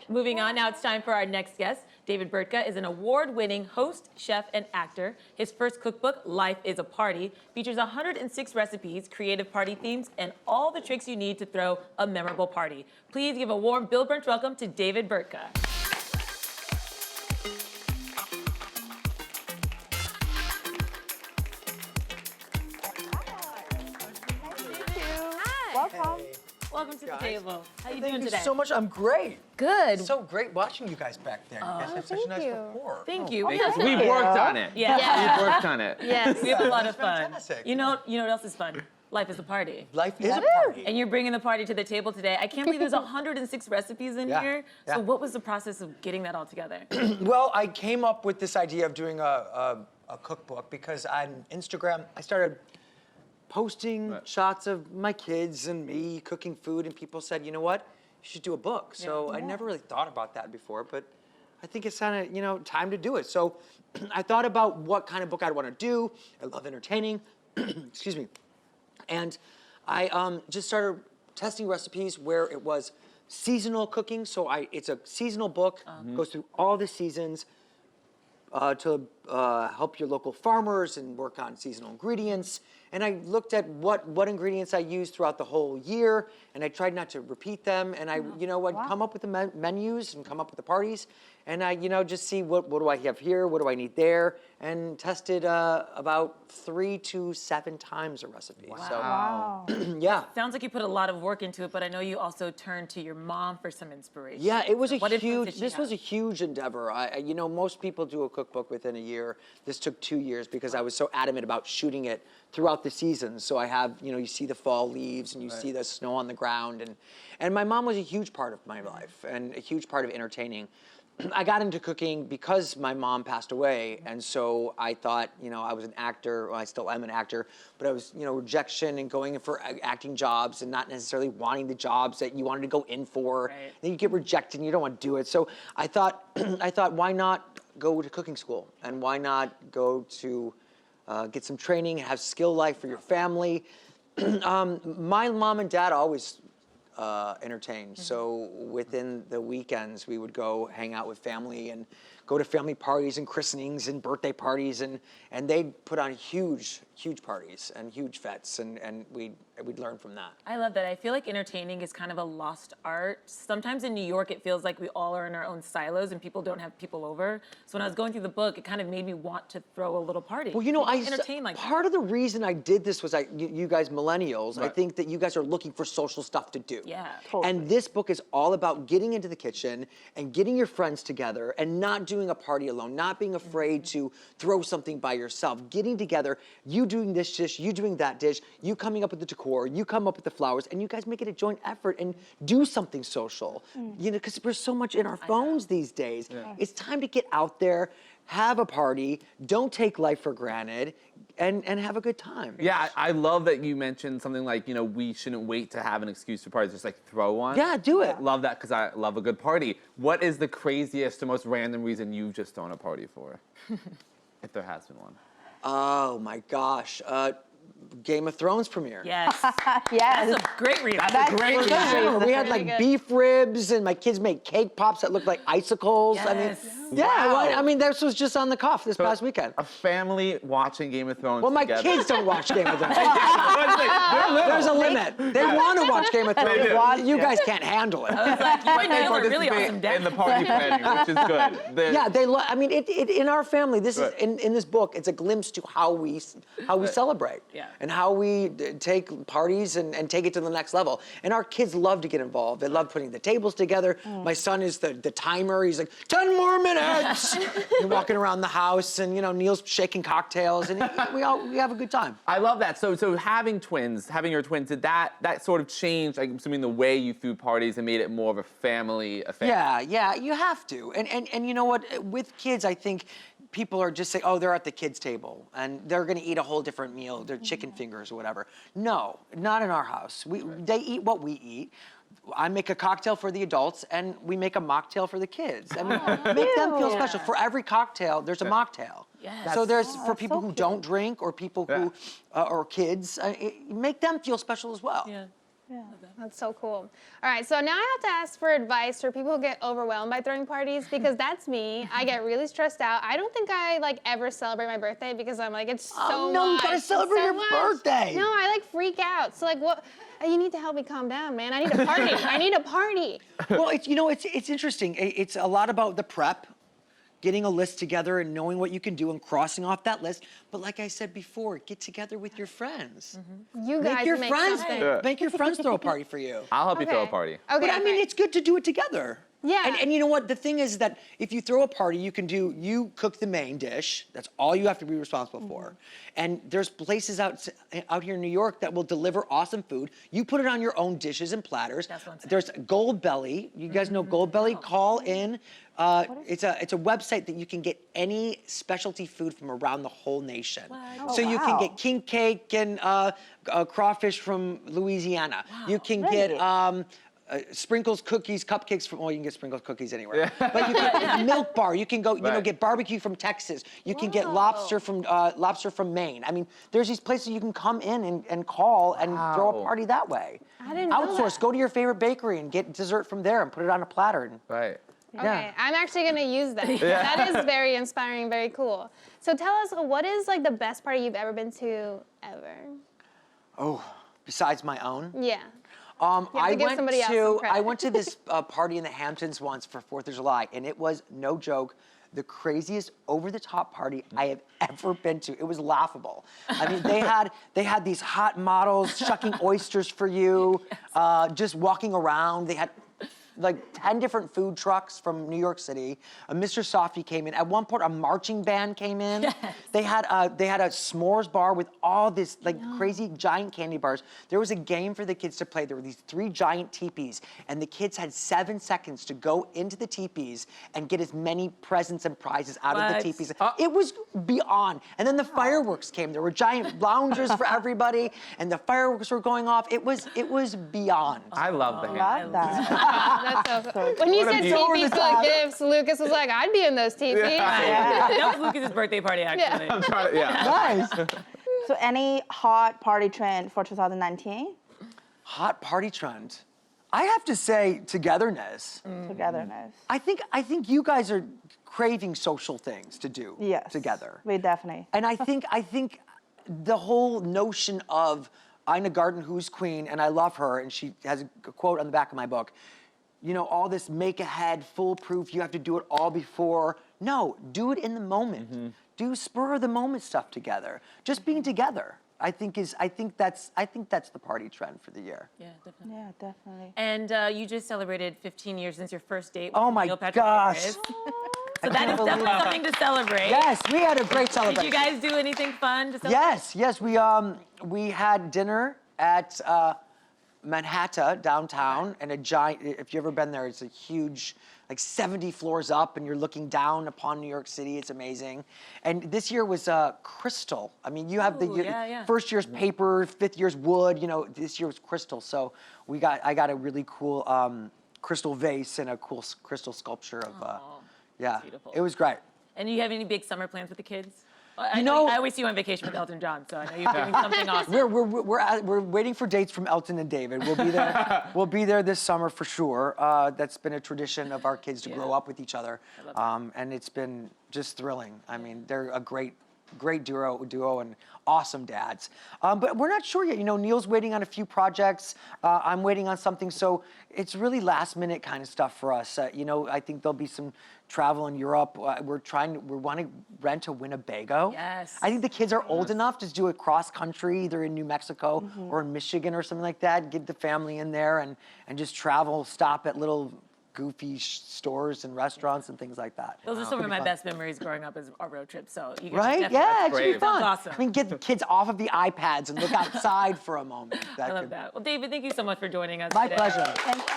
Moving on, now it's time for our next guest. David Burtka is an award-winning host, chef, and actor. His first cookbook, Life is a Party, features 106 recipes, creative party themes, and all the tricks you need to throw a memorable party. Please give a warm Bill Burnt welcome to David Burtka. Welcome. Welcome to the table. How you doing Thank today? you so much. I'm great. Good. It's so great watching you guys back there. You guys have such a nice rapport. Thank you. Thank you. We've worked on it. Yeah. We've worked on it. Yes. We have a lot of That's fun. fantastic. You know what else is fun? Life is a party. Life is a party. And you're bringing the party to the table today. I can't believe there's 106 recipes in here. Yeah. So what was the process of getting that all together? Well, I came up with this idea of doing a cookbook because on Instagram, I started posting shots of my kids and me cooking food, and people said, you know what, you should do a book. So I never really thought about that before, but I think it's kind of, time to do it. So I thought about what kind of book I'd want to do. I love entertaining, excuse me. And I just started testing recipes where it was seasonal cooking. So it's a seasonal book, goes through all the seasons, to help your local farmers and work on seasonal ingredients. And I looked at what ingredients I used throughout the whole year, and I tried not to repeat them. And I, come up with the menus and come up with the parties, and I, just see what do I have here, what do I need there, and tested about 3 to 7 times a recipe. Wow. So, yeah. Sounds like you put a lot of work into it, but I know you also turned to your mom for some inspiration. Yeah, it was What influence did she this was a have? huge endeavor. Most people do a cookbook within a year. This took 2 years because I was so adamant about shooting it throughout the seasons. So I have, you see the fall leaves and you see the snow on the ground. And my mom was a huge part of my life and a huge part of entertaining. I got into cooking because my mom passed away, and so I thought, I was an actor. Well, I still am an actor, but I was, rejection and going in for acting jobs and not necessarily wanting the jobs that you wanted to go in for. Right. Then you get rejected and you don't want to do it. So I thought, why not go to cooking school, and why not go to get some training, have skill life for your family. My mom and dad always entertained. So within the weekends, we would go hang out with family and go to family parties and christenings and birthday parties, and they'd put on huge parties and huge fetes, and we'd learn from that. I love that. I feel like entertaining is kind of a lost art. Sometimes in New York, it feels like we all are in our own silos and people don't have people over. So when I was going through the book, it kind of made me want to throw a little party. Well, I entertain like part of the reason I did this was you guys millennials, I think that you guys are looking for social stuff to do. Yeah. Totally. And this book is all about getting into the kitchen and getting your friends together and not doing a party alone, not being afraid to throw something by yourself, getting together, you doing this dish, you doing that dish, you coming up with the decor, you come up with the flowers, and you guys make it a joint effort and do something social. Because we're so much in our phones these days. It's time to get out there, have a party, don't take life for granted, and have a good time. Yeah, I love that you mentioned something like, we shouldn't wait to have an excuse for parties, just like throw one. Yeah, do it. Love that, because I love a good party. What is the craziest or most random reason you've just thrown a party for? If there has been one. Oh my gosh. Game of Thrones premiere. Yes. Yes. That's a great read. That's a great good. reason. We had like beef ribs, and my kids made cake pops that looked like icicles. Yes. This was just on the cuff this past weekend. A family watching Game of Thrones Well, my together. kids don't watch Game of Thrones. They're little. There's a limit. They want to watch Game of They Thrones. do. You guys can't handle it. It's like, you and Neil are really Participate awesome dads. in the party planning, which is good. Yeah, they love. In our family, this is in this book. It's a glimpse to how we celebrate, Yeah. and how we take parties and take it to the next level. And our kids love to get involved. They love putting the tables together. My son is the timer. He's like 10 more minutes. You're walking around the house, and Neil's shaking cocktails, and we have a good time. I love that. So having your twins, did that sort of change, I'm assuming, the way you threw parties and made it more of a family affair? Yeah, you have to. And you know what? With kids, I think people are just saying, oh, they're at the kids' table and they're going to eat a whole different meal, their chicken fingers or whatever. No, not in our house. They eat what we eat. I make a cocktail for the adults, and we make a mocktail for the kids. I mean, make them feel special. For every cocktail, there's a mocktail. Yes. So there's for people so who cute. don't drink or people who or kids, make them feel special as well. Yeah. Yeah. That's so cool. All right, so now I have to ask for advice for people who get overwhelmed by throwing parties because that's me. I get really stressed out. I don't think I like ever celebrate my birthday because I'm like, it's so much. No, you gotta It's celebrate so your much. birthday. No, I like freak out. So like, what? You need to help me calm down, man. I need a party. I need a party. Well, it's interesting. It's a lot about the prep, getting a list together and knowing what you can do and crossing off that list. But like I said before, get together with your friends. You guys Make your make friends something. make your friends throw a party for you. I'll help you throw a Okay. party. Okay. But I mean, okay. it's good to do it together. Yeah. And you know what? The thing is that if you throw a party, you cook the main dish. That's all you have to be responsible for. And there's places out here in New York that will deliver awesome food. You put it on your own dishes and platters. That's what I'm saying. There's Gold Belly. You guys know Gold Belly? Call in. It's a website that you can get any specialty food from around the whole nation. What? So you can wow. get king cake and crawfish from Louisiana. You can get Really? sprinkles, cookies, cupcakes from, well, you can get sprinkles cookies anywhere. But you can Milk Bar. You can go, Right. get barbecue from Texas. You can get lobster from Maine. I mean, there's these places you can come in and call and throw a Wow. party that way. I didn't know Outsource. that. Go to your favorite bakery and get dessert from there and put it on a platter. And, Right. Okay, yeah. I'm actually gonna use that. That is very inspiring, very cool. So tell us, what is like the best party you've ever been to ever? Oh, besides my own. Yeah. I to give went somebody else some credit. I went to this party in the Hamptons once for 4th of July, and it was, no joke, the craziest over-the-top party I have ever been to. It was laughable. I mean, they had these hot models shucking oysters for you, just walking around. They had like 10 different food trucks from New York City. Mr. Softy came in. At one point, a marching band came in. Yes. They had a s'mores bar with all this like crazy giant candy bars. There was a game for the kids to play. There were these 3 giant teepees, and the kids had 7 seconds to go into the teepees and get as many presents and prizes out of What? the teepees. It was beyond. And then the fireworks came. There were giant loungers for everybody, and the fireworks were going off. It was beyond. I love the Love hand. that. That's so cool. When you What a said beauty. teepees for gifts, Lucas was like, I'd be in those teepees. That was Lucas's birthday party, actually. I'm trying to, yeah. Nice. So any hot party trend for 2019? Hot party trend. I have to say togetherness. Togetherness. I think you guys are craving social things to do Yes. together. We definitely. And I think the whole notion of Ina Garten, who's queen, and I love her, and she has a quote on the back of my book, you know, all this make ahead, foolproof, you have to do it all before. No, do it in the moment. Do spur of the moment stuff together. Just being together, I think that's the party trend for the year. Yeah, definitely. Yeah, definitely. And you just celebrated 15 years since your first date with Oh my Neil Patrick gosh. Harris. So that is definitely something to celebrate. Yes, we had a great Did celebration. you guys do anything fun to celebrate? Yes, we had dinner at Manhattan downtown, and a giant. If you've ever been there, it's a huge, like 70 floors up, and you're looking down upon New York City. It's amazing. And this year was crystal. I mean, you have Ooh, yeah. first year's paper, 5th year's wood. You know, this year was crystal. So I got a really cool crystal vase and a cool crystal sculpture of. Yeah, beautiful. it was great. And do you have any big summer plans with the kids? I You know know- I always see you on vacation with Elton John, so I know you're doing something awesome. We're waiting for dates from Elton and David. We'll be there. We'll be there this summer for sure. That's been a tradition of our kids to grow up with each other, and it's been just thrilling. I mean, they're a great duo and awesome dads. But we're not sure yet. You know, Neil's waiting on a few projects. I'm waiting on something. So it's really last minute kind of stuff for us. You know, I think there'll be some travel in Europe. We want to rent a Winnebago. Yes. I think the kids are old enough to do it cross country, either in New Mexico or in Michigan or something like that. Get the family in there and just travel, stop at little goofy stores and restaurants and things like that. Those are some of my best memories growing up as our road trip. So you guys Right? definitely- Yeah, it should be Brave. fun. That's awesome. I mean, get the kids off of the iPads and look outside for a moment. I love that. Well, David, thank you so much for joining us My today. pleasure. Thank you.